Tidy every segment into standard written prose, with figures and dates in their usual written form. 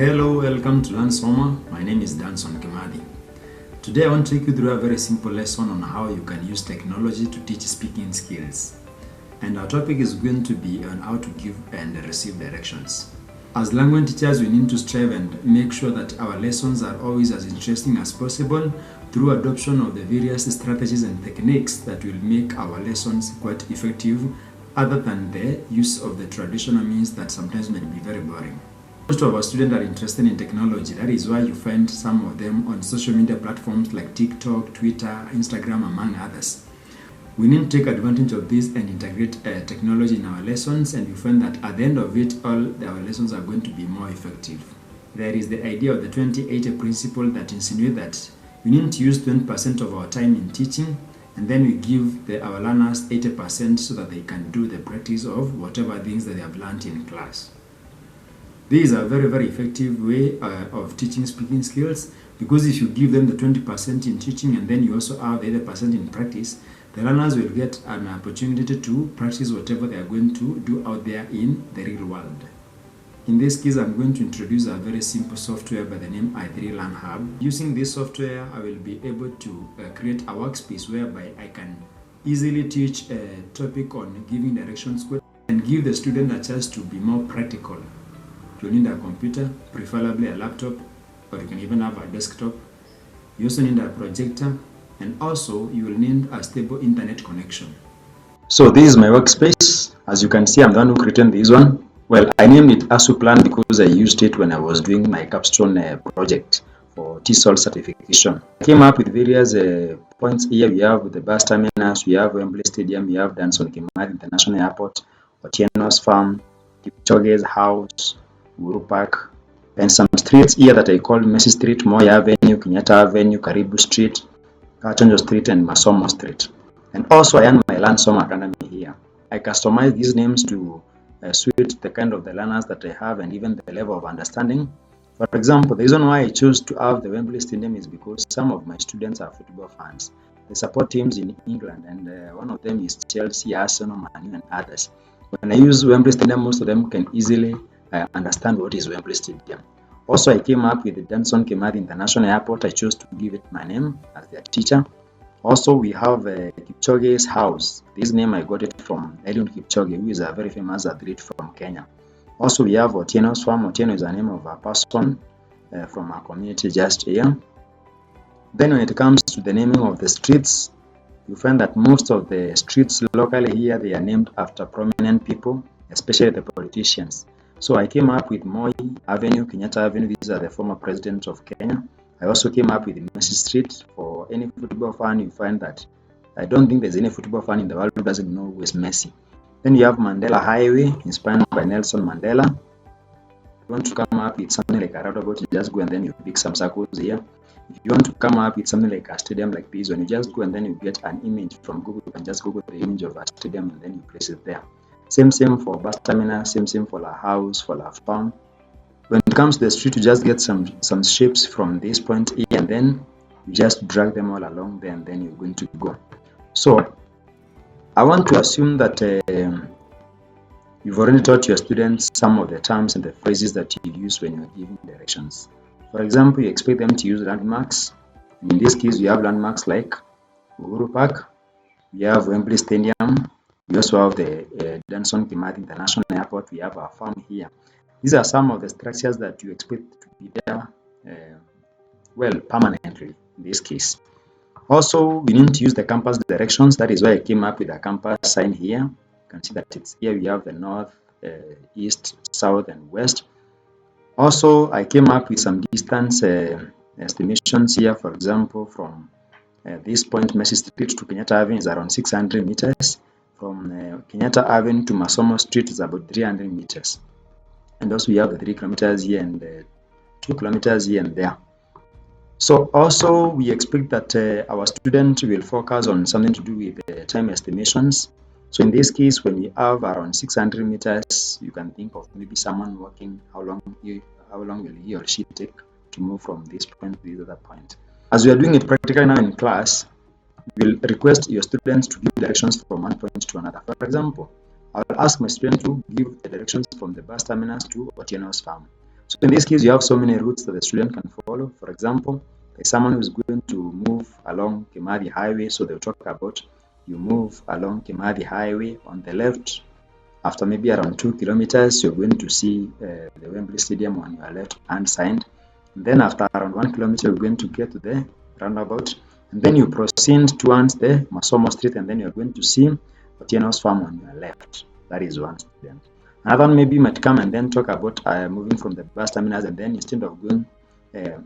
Hello, welcome to Learn Soma. My name is Danson Kimathi. Today I want to take you through a very simple lesson on how you can use technology to teach speaking skills. And our topic is going to be on how to give and receive directions. As language teachers, we need to strive and make sure that our lessons are always as interesting as possible through adoption of the various strategies and techniques that will make our lessons quite effective, other than the use of the traditional means that sometimes may be very boring. Most of our students are interested in technology. That is why you find some of them on social media platforms like TikTok, Twitter, Instagram, among others. We need to take advantage of this and integrate technology in our lessons, and you find that at the end of it, all our lessons are going to be more effective. There is the idea of the 20-80 principle that insinuates that we need to use 20% of our time in teaching, and then we give our learners 80% so that they can do the practice of whatever things that they have learned in class. This is a very, very effective way of teaching speaking skills, because if you give them the 20% in teaching and then you also have the 80% in practice, the learners will get an opportunity to practice whatever they are going to do out there in the real world. In this case, I'm going to introduce a very simple software by the name i3 Learn Hub. Using this software, I will be able to create a workspace whereby I can easily teach a topic on giving directions and give the student a chance to be more practical. You'll need a computer, preferably a laptop, or you can even have a desktop. You also need a projector, and also you will need a stable internet connection. So this is my workspace. As you can see, I'm the one who created this one. Well, I named it ASUPlan because I used it when I was doing my capstone project for TESOL certification. I came up with various points here. We have the bus terminus, we have Wembley Stadium, we have Danson Kimathi International Airport, Otieno's Farm, Kipchoge's house, Uhuru Park, and some streets here that I call Messi Street, Moi Avenue, Kenyatta Avenue, Karibu Street, Kachonjo Street, and Masomo Street. And also I am my Learn Soma Academy here. I customize these names to suit the kind of the learners that I have and even the level of understanding. For example, the reason why I chose to have the Wembley Stadium is because some of my students are football fans. They support teams in England, and one of them is Chelsea, Arsenal, Man U, and others. When I use Wembley Stadium, most of them can easily understand what is Wembley Stadium. Also, I came up with the Danson Kimathi International Airport. I chose to give it my name as their teacher. Also, we have Kipchoge's house. This name I got it from Eliud Kipchoge, who is a very famous athlete from Kenya. Also, we have Otieno's Farm. Otieno is the name of a person from our community just here. Then when it comes to the naming of the streets, you find that most of the streets locally here, they are named after prominent people, especially the politicians. So I came up with Moi Avenue, Kenyatta Avenue. These are the former presidents of Kenya. I also came up with Messi Street. For any football fan, you find that I don't think there's any football fan in the world who doesn't know who is Messi. Then you have Mandela Highway, inspired by Nelson Mandela. If you want to come up with something like a roundabout, you just go and then you pick some circles here. If you want to come up with something like a stadium like this one, you just go and then you get an image from Google. You can just Google the image of a stadium and then you place it there. Same for bus terminal, same for a house, for a farm. When it comes to the street, you just get some shapes from this point here, and then you just drag them all along there, and then you're going to go. So I want to assume that you've already taught your students some of the terms and the phrases that you use when you're giving directions. For example, you expect them to use landmarks. In this case, we have landmarks like Uhuru Park, we have Wembley Stadium, we also have the Danson Kimathi International Airport, we have our farm here. These are some of the structures that you expect to be there, permanently in this case. Also, we need to use the compass directions. That is why I came up with a compass sign here. You can see that it's here. We have the north, east, south, and west. Also, I came up with some distance estimations here. For example, from this point, Messi Street to Kenyatta Avenue is around 600 meters. From Kenyatta Avenue to Masomo Street is about 300 meters. And also we have the 3 kilometers here and 2 kilometers here and there. So also we expect that our student will focus on something to do with time estimations. So in this case, when we have around 600 meters, you can think of maybe someone walking, how long will he or she take to move from this point to the other point. As we are doing it practically now in class, we will request your students to give directions from one point to another. For example, I will ask my student to give the directions from the bus terminus to Otieno's Farm. So in this case, you have so many routes that the student can follow. For example, there's someone who's going to move along Kimathi Highway, so they'll talk about you move along Kimathi Highway on the left. After maybe around 2 kilometers, you're going to see the Wembley Stadium on your left hand side. And then after around 1 kilometer, you're going to get to the roundabout. And then you proceed towards the Masomo Street, and then you're going to see Otieno's farm on your left. That is one student. Another one maybe might come and then talk about moving from the bus terminus, and then instead of going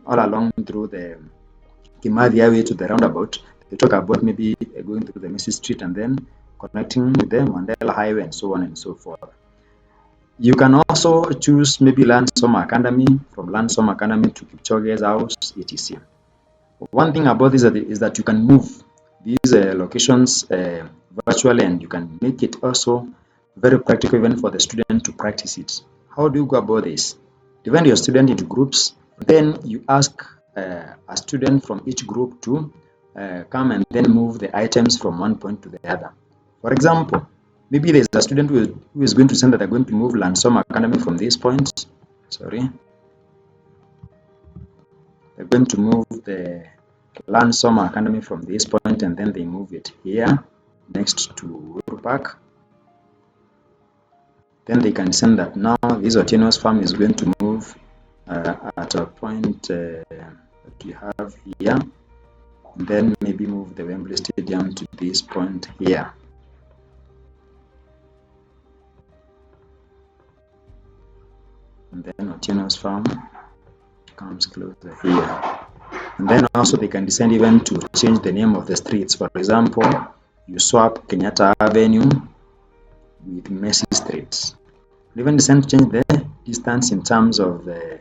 all along through the Kimathi Highway to the roundabout, they talk about maybe going through the Mrs. Street and then connecting with the Mandela Highway and so on and so forth. You can also choose maybe Landsome Academy, from Landsome Academy to Kipchoge's house, etc. One thing about this is that you can move these locations virtually, and you can make it also very practical even for the student to practice it. How do you go about this? Divide your student into groups, then you ask a student from each group to come and then move the items from one point to the other. For example, maybe there's a student who is going to say that they're going to move Landsome Academy from this point. Sorry. They're going to move the Landsome Academy from this point, and then they move it here next to Uhuru Park. Then they can send that now this Otieno's farm is going to move at a point that we have here, and then maybe move the Wembley Stadium to this point here. And then Otieno's farm comes closer here. And then also they can decide even to change the name of the streets. For example, you swap Kenyatta Avenue with Messi Street. Even decide to change the distance in terms of the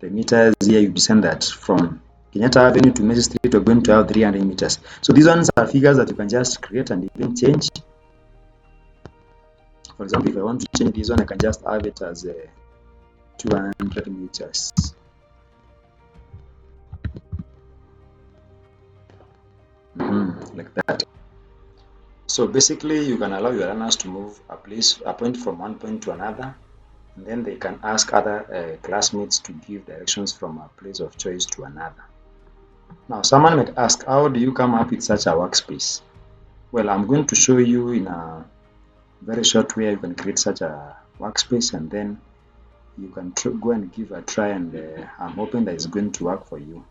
meters. Here you decide that from Kenyatta Avenue to Messi Street, we're going to have 300 meters. So these ones are figures that you can just create and even change. For example, if I want to change this one, I can just have it as 200 meters. Like that. So basically, you can allow your learners to move a point from one point to another, and then they can ask other classmates to give directions from a place of choice to another. Now, someone might ask, how do you come up with such a workspace? Well, I'm going to show you in a very short way you can create such a workspace, and then you can go and give a try, and I'm hoping that it's going to work for you.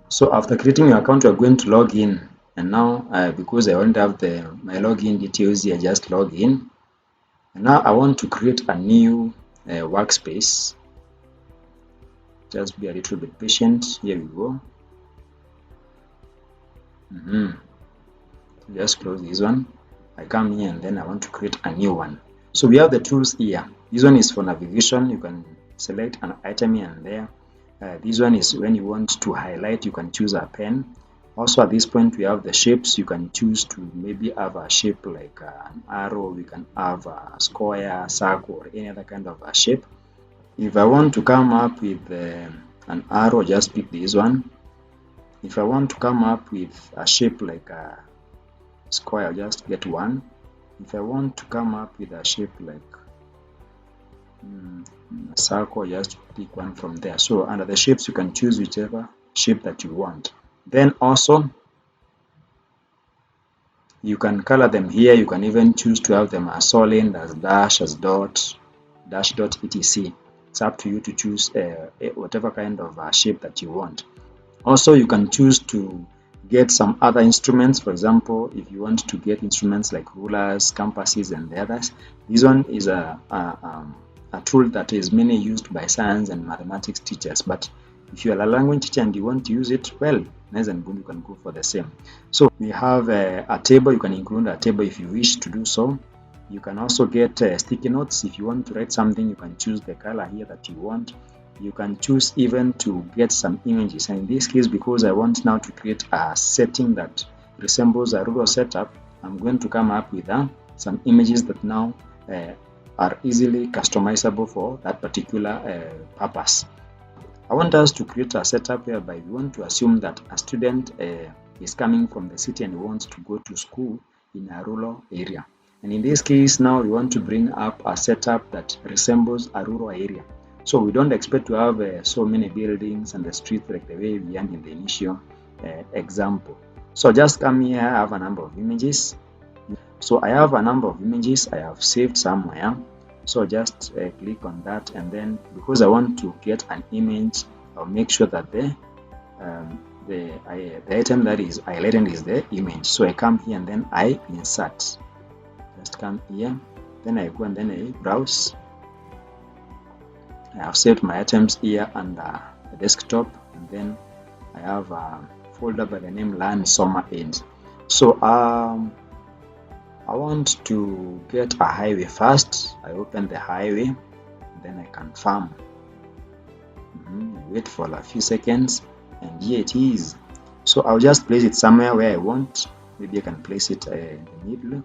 So after creating your account, you're going to log in, and now because I don't have my login details here, just log in. And now I want to create a new workspace. Just be a little bit patient. Here we go. Just close this one. I come here and then I want to create a new one. So we have the tools here. This one is for navigation. You can select an item here and there. This one is when you want to highlight, you can choose a pen. Also at this point we have the shapes. You can choose to maybe have a shape like an arrow. We can have a square, circle, or any other kind of a shape. If I want to come up with an arrow, just pick this one. If I want to come up with a shape like a square, just get one. If I want to come up with a shape like a circle, just pick one from there. So under the shapes you can choose whichever shape that you want. Then also you can color them here. You can even choose to have them as solid, as dash, as dot, dash dot, etc. It's up to you to choose whatever kind of shape that you want. Also you can choose to get some other instruments. For example, if you want to get instruments like rulers, compasses, and the others, this one is a tool that is mainly used by science and mathematics teachers. But if you are a language teacher and you want to use it, well, nice and good, you can go for the same. So we have a table. You can include a table if you wish to do so. You can also get sticky notes. If you want to write something, you can choose the color here that you want. You can choose even to get some images, and in this case, because I want now to create a setting that resembles a rural setup, I'm going to come up with some images that now are easily customizable for that particular purpose. I want us to create a setup whereby we want to assume that a student is coming from the city and wants to go to school in a rural area. And in this case, now we want to bring up a setup that resembles a rural area. So we don't expect to have so many buildings and the streets like the way we had in the initial example. So just come here, I have a number of images. So I have a number of images I have saved somewhere. So just click on that, and then because I want to get an image, I'll make sure that the item that is highlighted is the image. So I come here and then I insert. Just come here, then I go and then I browse. I have saved my items here under the desktop, and then I have a folder by the name Learn Summer Aids. So I want to get a highway first. I open the highway, then I confirm. Wait for a few seconds, and here it is. So I'll just place it somewhere where I want. Maybe I can place it in the middle,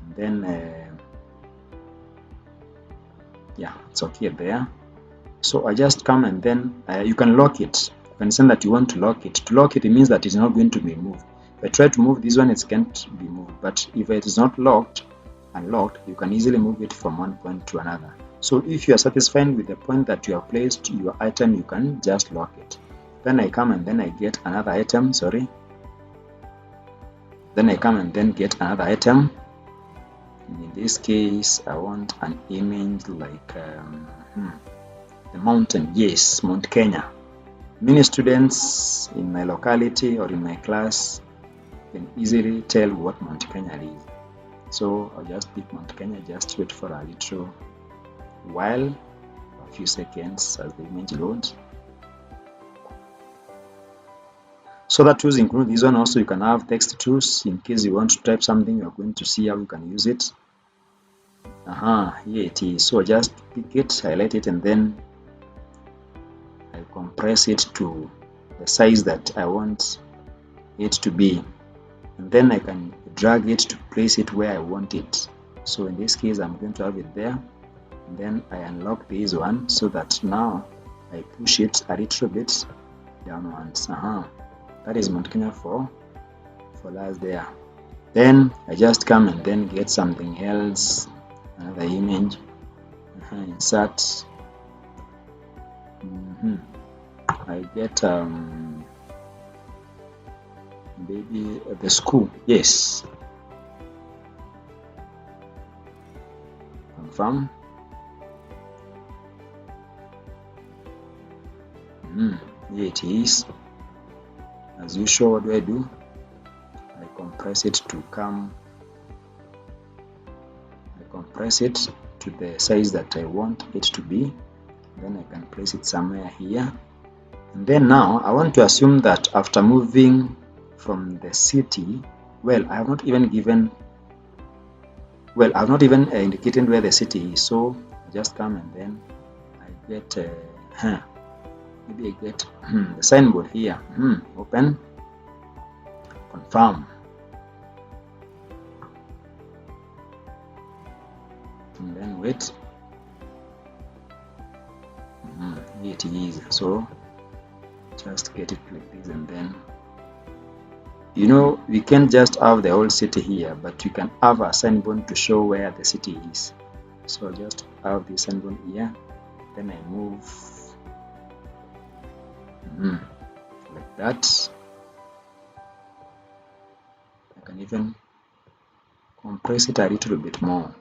and then yeah, it's okay there. So I just come and then you can lock it. You can say that you want to lock it. To lock it, it means that it's not going to be moved. If I try to move this one, it can't be moved. But if it is not locked, unlocked, you can easily move it from one point to another. So if you are satisfied with the point that you have placed your item, you can just lock it. Then I come and then I get another item, sorry. Then I come and then get another item. And in this case, I want an image like the mountain, yes, Mount Kenya. Many students in my locality or in my class can easily tell what Mount Kenya is. So I'll just pick Mount Kenya, just wait for a little while, a few seconds as the image loads. So that tools include this one. Also, you can have text tools in case you want to type something, you're going to see how you can use it. Here it is. So just pick it, highlight it, and then I compress it to the size that I want it to be, and then I can drag it to place it where I want it. So in this case, I'm going to have it there, and then I unlock this one so that now I push it a little bit downwards. That is Mount Kenya for us there. Then I just come and then get something else, another image, insert. I get maybe the school, yes, confirm. Here it is. As usual, what do? I compress it to come. I compress it to the size that I want it to be. Then I can place it somewhere here. And then now I want to assume that after moving from the city, well, I have not even indicated where the city is. So I just come and then I get maybe I get the signboard here. Open, confirm, and then wait. Here it is. So just get it like this, and then we can't just have the whole city here, but you can have a signboard to show where the city is. So just have the signboard here, then I move like that. I can even compress it a little bit more.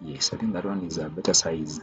Yes, I think that one is a better size.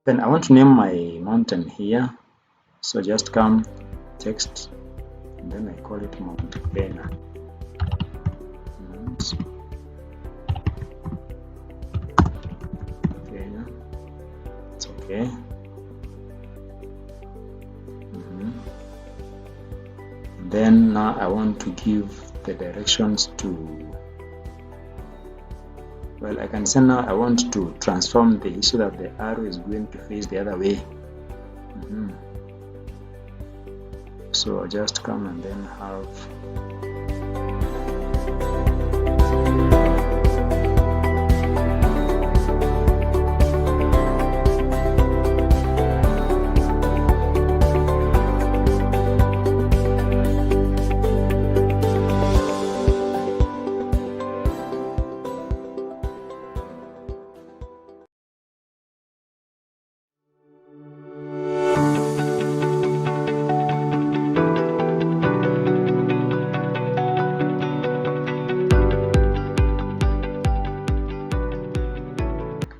Then I want to name my mountain here, so just come text and then I call it Mount Kenya. Mount Kenya. It's okay. Then now I want to give the directions to, well, I can say now I want to transform the issue that the arrow is going to face the other way. So I'll just come and then have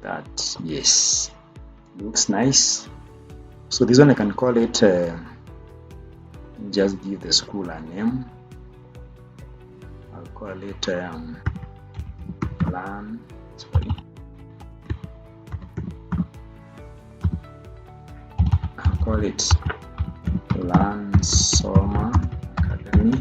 that. Yes, looks nice. So this one I can call it just give the school a name. I'll call it plan. Sorry, I'll call it Plan Soma Academy.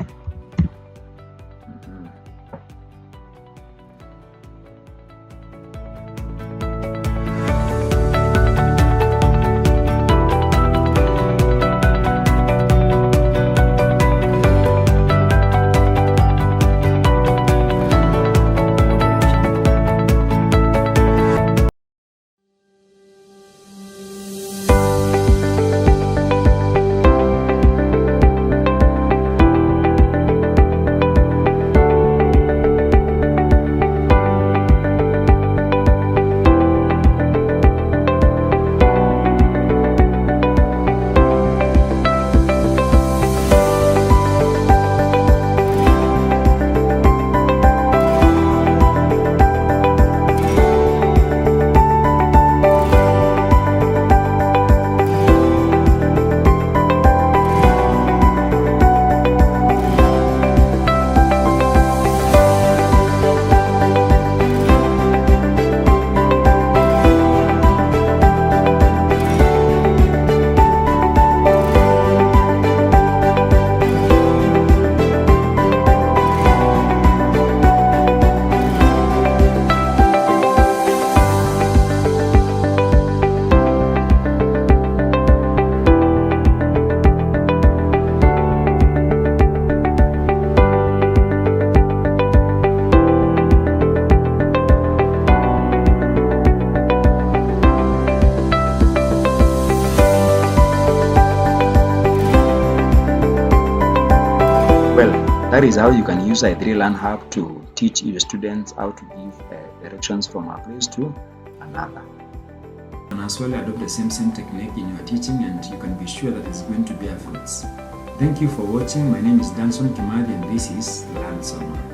That is how you can use i3 Learn Hub to teach your students how to give directions from a place to another. You can as well adopt the same technique in your teaching, and you can be sure that it's going to bear fruits. Thank you for watching. My name is Danson Kimadi and this is Learn Soma.